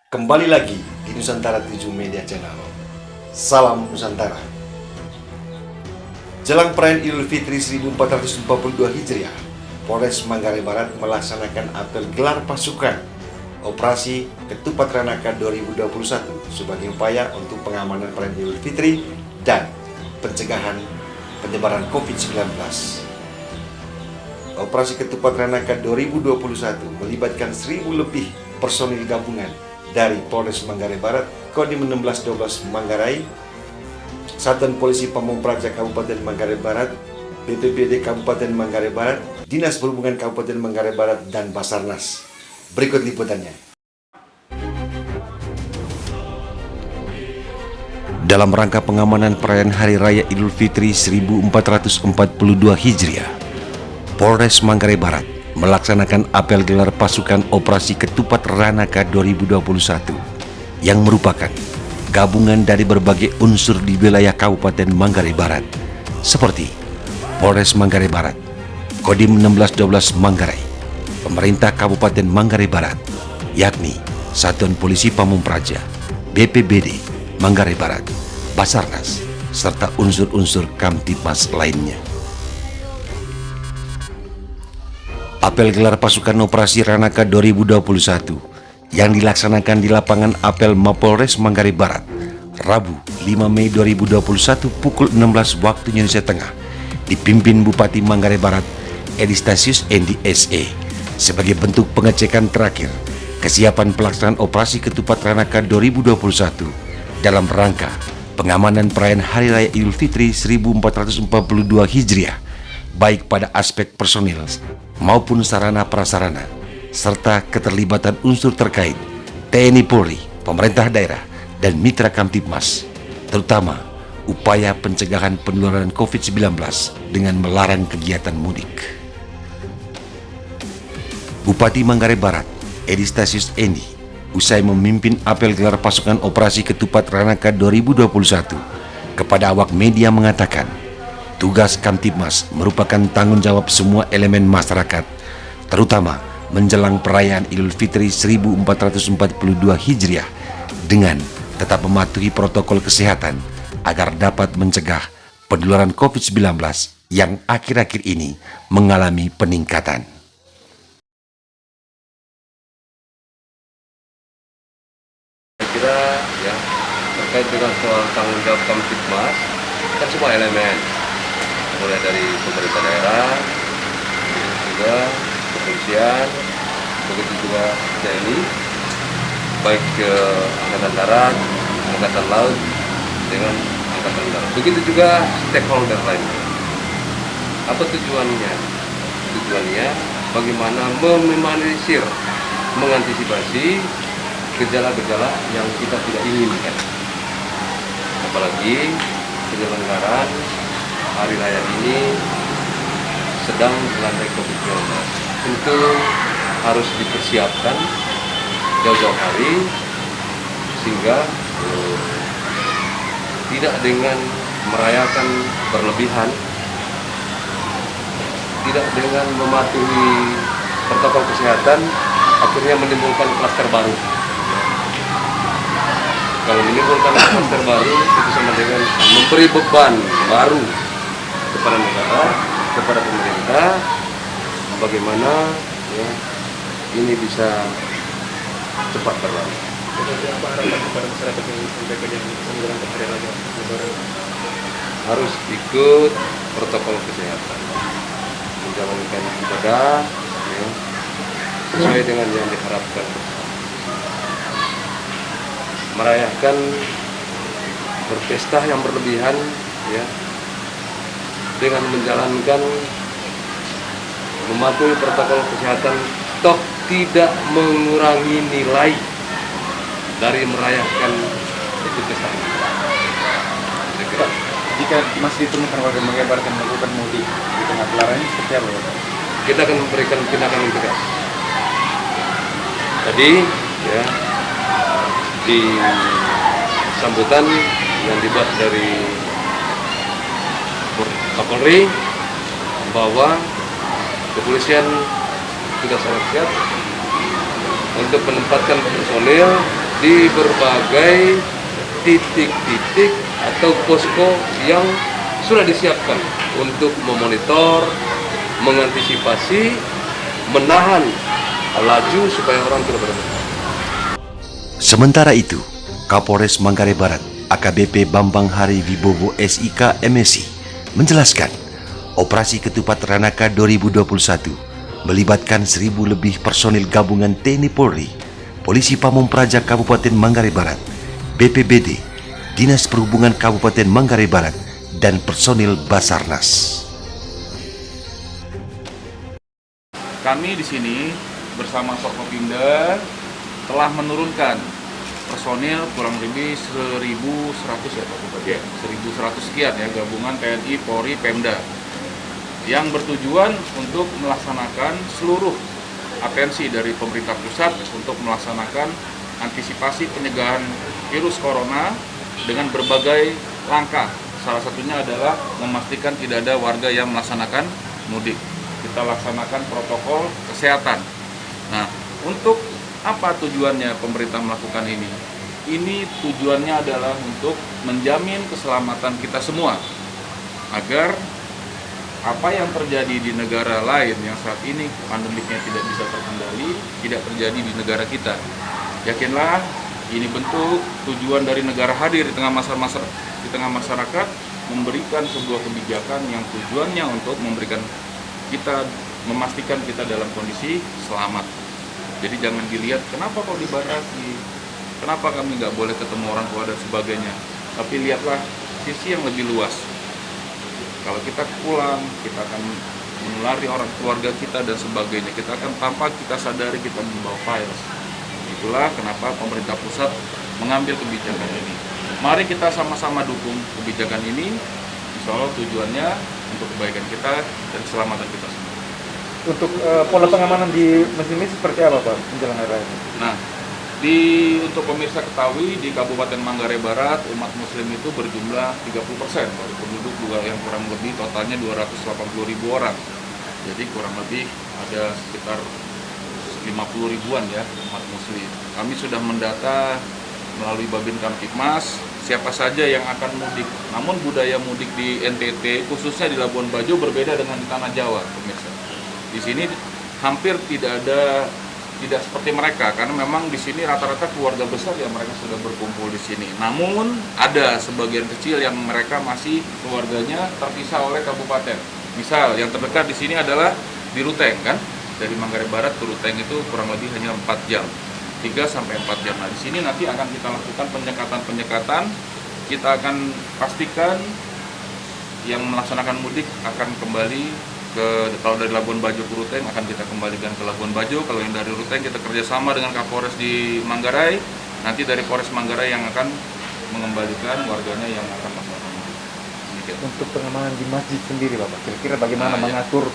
Kembali lagi di Nusantara 7 Media Channel. Salam Nusantara. Jelang perayaan Idul Fitri 1442 Hijriah, Polres Manggarai Barat melaksanakan apel gelar pasukan Operasi Ketupat Ranaka 2021 sebagai upaya untuk pengamanan perayaan Idul Fitri dan pencegahan penyebaran COVID-19. Operasi Ketupat Ranaka 2021 melibatkan 1.000 lebih personil gabungan dari Polres Manggarai Barat, Kodim 1612 Manggarai, Satuan Polisi Pamung Praja Kabupaten Manggarai Barat, BPBD Kabupaten Manggarai Barat, Dinas Perhubungan Kabupaten Manggarai Barat, dan Basarnas. Berikut liputannya. Dalam rangka pengamanan perayaan Hari Raya Idul Fitri 1442 Hijriah, Polres Manggarai Barat melaksanakan apel gelar pasukan Operasi Ketupat Ranaka 2021 yang merupakan gabungan dari berbagai unsur di wilayah Kabupaten Manggarai Barat seperti Polres Manggarai Barat, Kodim 1612 Manggarai, Pemerintah Kabupaten Manggarai Barat, yakni Satuan Polisi Pamung Praja, BPBD Manggarai Barat, Basarnas, serta unsur-unsur Kamtibmas lainnya. Apel gelar pasukan Operasi Ranaka 2021 yang dilaksanakan di lapangan apel Mapolres Manggarai Barat, Rabu 5 Mei 2021 pukul 16 waktu Indonesia Tengah, dipimpin Bupati Manggarai Barat, Edistasius Endi SE, sebagai bentuk pengecekan terakhir kesiapan pelaksanaan Operasi Ketupat Ranaka 2021 dalam rangka pengamanan perayaan Hari Raya Idul Fitri 1442 Hijriah, baik pada aspek personil maupun sarana prasarana, serta keterlibatan unsur terkait TNI Polri, pemerintah daerah, dan mitra Kamtibmas, terutama upaya pencegahan penularan COVID-19 dengan melarang kegiatan mudik. Bupati Manggarai Barat, Edistasius Endi, usai memimpin apel gelar pasukan Operasi Ketupat Ranaka 2021 kepada awak media mengatakan, tugas Kamtibmas merupakan tanggung jawab semua elemen masyarakat, terutama menjelang perayaan Idul Fitri 1442 Hijriah, dengan tetap mematuhi protokol kesehatan agar dapat mencegah penularan COVID-19 yang akhir-akhir ini mengalami peningkatan. Saya kira ya, terkait dengan soal tanggung jawab Kamtibmas, kan semua elemen, mulai dari pemerintah daerah, juga kepolisian, begitu juga TNI, baik ke Angkatan Darat, Angkatan Laut, dengan Angkatan Darat. Begitu juga stakeholder lainnya. Apa tujuannya? Tujuannya bagaimana meminimalisir, mengantisipasi gejala-gejala yang kita tidak inginkan. Apalagi penyelenggaraan Hari Raya ini sedang dilanda COVID-19, tentu harus dipersiapkan jauh-jauh hari sehingga tidak dengan merayakan berlebihan, tidak dengan mematuhi protokol kesehatan, akhirnya menimbulkan klaster baru. Kalau menimbulkan klaster baru, itu sama dengan memberi beban baru kepada negara, kepada pemerintah, bagaimana ya, ini bisa cepat berlalu. Harus ikut protokol kesehatan, menjalankan ibadah ya, sesuai dengan yang diharapkan, merayakan berpesta yang berlebihan ya, dengan menjalankan mematuhi protokol kesehatan, toh tidak mengurangi nilai dari merayakan itu pesta. Jika masih ditemukan warga Manggarai Barat yang melakukan mudik di tengah pelarangan, seperti apa, Bapak? Kita akan memberikan tindakan yang tegas. Tadi ya, di sambutan yang dibuat dari Kapolri bahwa kepolisian sudah sangat siap untuk menempatkan personil di berbagai titik-titik atau posko yang sudah disiapkan untuk memonitor, mengantisipasi, menahan laju supaya orang tidak berdemonstrasi. Sementara itu, Kapolres Manggarai Barat AKBP Bambang Hari Wibowo SIK MSI menjelaskan operasi Ketupat Ranaka 2021 melibatkan 1.000 lebih personil gabungan TNI Polri, Polisi Pamong Praja Kabupaten Manggarai Barat, BPBD, Dinas Perhubungan Kabupaten Manggarai Barat, dan personil Basarnas. Kami di sini bersama Forkopimda telah menurunkan personil kurang lebih 1.100 ya Pak Bupati ya, 1.100 sekian ya, gabungan TNI, Polri, Pemda yang bertujuan untuk melaksanakan seluruh atensi dari pemerintah pusat untuk melaksanakan antisipasi pencegahan virus corona dengan berbagai langkah. Salah satunya adalah memastikan tidak ada warga yang melaksanakan mudik. Kita laksanakan protokol kesehatan. Nah, untuk apa tujuannya pemerintah melakukan ini? Ini tujuannya adalah untuk menjamin keselamatan kita semua, agar apa yang terjadi di negara lain yang saat ini pandemiknya tidak bisa terkendali, tidak terjadi di negara kita. Yakinlah, ini bentuk tujuan dari negara hadir di tengah masyarakat, memberikan sebuah kebijakan yang tujuannya untuk memberikan kita, memastikan kita dalam kondisi selamat. Jadi jangan dilihat kenapa kok dibatasi, kenapa kami nggak boleh ketemu orang tua dan sebagainya. Tapi lihatlah sisi yang lebih luas. Kalau kita pulang, kita akan menulari orang keluarga kita dan sebagainya. Kita akan tanpa kita sadari kita membawa virus. Itulah kenapa pemerintah pusat mengambil kebijakan ini. Mari kita sama-sama dukung kebijakan ini. Insya Allah tujuannya untuk kebaikan kita dan keselamatan kita semua. Untuk pola pengamanan di masjid ini seperti apa Pak menjelang hari raya? Nah, untuk pemirsa ketahui, di Kabupaten Manggarai Barat umat muslim itu berjumlah 30% dari penduduk yang kurang lebih totalnya 280.000 orang. Jadi kurang lebih ada sekitar 50 ribuan ya umat muslim. Kami sudah mendata melalui Babin Kamtipmas siapa saja yang akan mudik. Namun budaya mudik di NTT khususnya di Labuan Bajo berbeda dengan di Tanah Jawa, pemirsa. Di sini hampir tidak seperti mereka, karena memang di sini rata-rata keluarga besar yang mereka sudah berkumpul di sini. Namun ada sebagian kecil yang mereka masih keluarganya terpisah oleh kabupaten. Misal yang terdekat di sini adalah di Ruteng kan, dari Manggarai Barat ke Ruteng itu kurang lebih hanya 4 jam, 3 sampai 4 jam. Nah di sini nanti akan kita lakukan penyekatan. Kita akan pastikan yang melaksanakan mudik akan kembali kalau dari Labuan Bajo ke Ruteng akan kita kembalikan ke Labuan Bajo. Kalau yang dari Ruteng kita kerjasama dengan Kapolres di Manggarai, nanti dari Polres Manggarai yang akan mengembalikan warganya yang akan melaksanakan mudik. Untuk pengamanan di masjid sendiri Bapak, kira-kira bagaimana mengatur?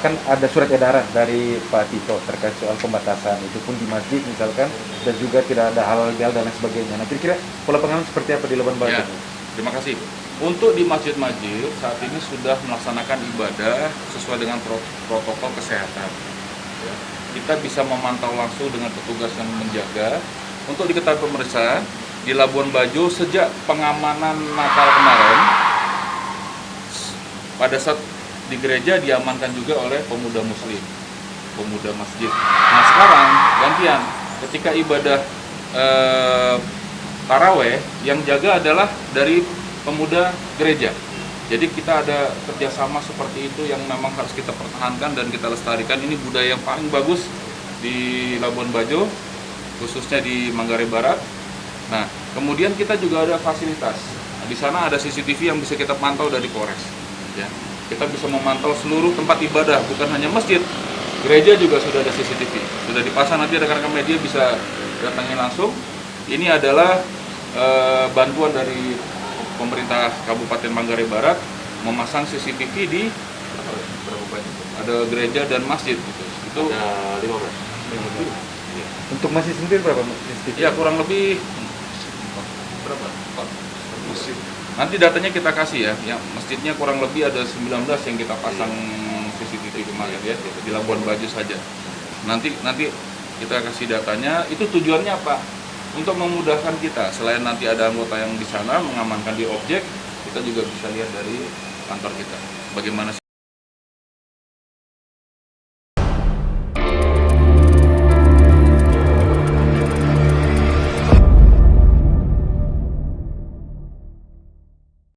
Kan ada surat edaran dari Pak Tito terkait soal pembatasan, itu pun di masjid misalkan, dan juga tidak ada halal bihalal dan lain sebagainya. Nah kira-kira pola pengamanan seperti apa di Labuan Bajo? Ya, terima kasih. Untuk di masjid-masjid saat ini sudah melaksanakan ibadah sesuai dengan protokol kesehatan. Ya, kita bisa memantau langsung dengan petugas yang menjaga. Untuk diketahui pemirsa, di Labuan Bajo sejak pengamanan Natal kemarin, pada saat di gereja diamankan juga oleh pemuda muslim, pemuda masjid. Nah sekarang gantian, ketika ibadah taraweh yang jaga adalah dari pemuda gereja. Jadi kita ada kerjasama seperti itu yang memang harus kita pertahankan dan kita lestarikan. Ini budaya yang paling bagus di Labuan Bajo, khususnya di Manggarai Barat. Nah, kemudian kita juga ada fasilitas. Nah, di sana ada CCTV yang bisa kita pantau dari Polres. Ya, kita bisa memantau seluruh tempat ibadah, bukan hanya masjid. Gereja juga sudah ada CCTV, sudah dipasang. Nanti rekan-rekan media bisa datangi langsung. Ini adalah bantuan dari pemerintah Kabupaten Manggarai Barat memasang CCTV di ada gereja dan masjid gitu. Itu ada 15. Untuk masjid sendiri berapa CCTV? Ya kurang lebih berapa? Masjid. Nanti datanya kita kasih ya. Yang masjidnya kurang lebih ada 19 yang kita pasang CCTV kemarin ya di Labuan Bajo saja. Nanti kita kasih datanya. Itu tujuannya apa? untuk memudahkan kita, selain nanti ada anggota yang di sana mengamankan di objek, kita juga bisa lihat dari kantor kita bagaimana